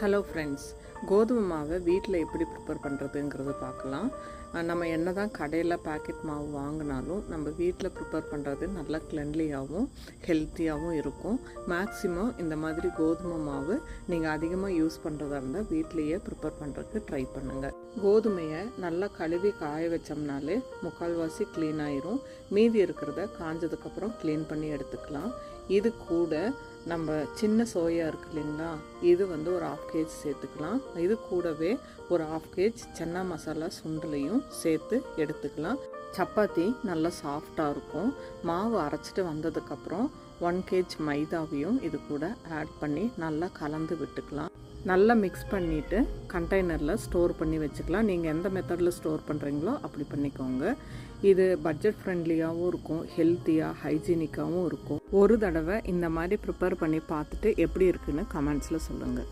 Hello friends, கோதுமை மாவை வீட்டில் எப்படி ப்ரிப்பேர் பண்ணுறதுங்கிறத பார்க்கலாம். நம்ம என்ன தான் கடையில் பேக்கெட் மாவு வாங்கினாலும் நம்ம வீட்டில் ப்ரிப்பேர் பண்ணுறது நல்லா கிளென்லியாகவும் ஹெல்த்தியாகவும் இருக்கும். மேக்ஸிமம் இந்த மாதிரி கோதுமை மாவு நீங்கள் அதிகமாக யூஸ் பண்ணுறதா இருந்தால் வீட்லேயே ப்ரிப்பேர் பண்ணுறதுக்கு ட்ரை பண்ணுங்கள். கோதுமையை நல்லா கழுவி காய வச்சோம்னாலே முக்கால்வாசி க்ளீன் ஆயிரும். மீதி இருக்கிறத காஞ்சதுக்கப்புறம் க்ளீன் பண்ணி எடுத்துக்கலாம். இது கூட நம்ம சின்ன சோயா இருக்கு இல்லைங்களா, இது வந்து ஒரு 1/2 kg சேர்த்துக்கலாம். இது கூடவே ஒரு 1/2 kg சன்னா மசாலா சுண்டலையும் சேர்த்து எடுத்துக்கலாம். சப்பாத்தி நல்லா சாஃப்டாக இருக்கும். மாவு அரைச்சிட்டு வந்ததுக்கப்புறம் 1 kg மைதாவையும் இது கூட ஆட் பண்ணி நல்லா கலந்து விட்டுக்கலாம். நல்லா மிக்ஸ் பண்ணிவிட்டு கண்டெய்னரில் ஸ்டோர் பண்ணி வச்சுக்கலாம். நீங்கள் எந்த மெத்தடில் ஸ்டோர் பண்ணுறீங்களோ அப்படி பண்ணிக்கோங்க. இது பட்ஜெட் ஃப்ரெண்ட்லியாகவும் இருக்கும், ஹெல்த்தியாக ஹைஜீனிக்காகவும் இருக்கும். ஒரு தடவை இந்த மாதிரி ப்ரிப்பேர் பண்ணி பார்த்துட்டு எப்படி இருக்குன்னு கமெண்ட்ஸில் சொல்லுங்கள்.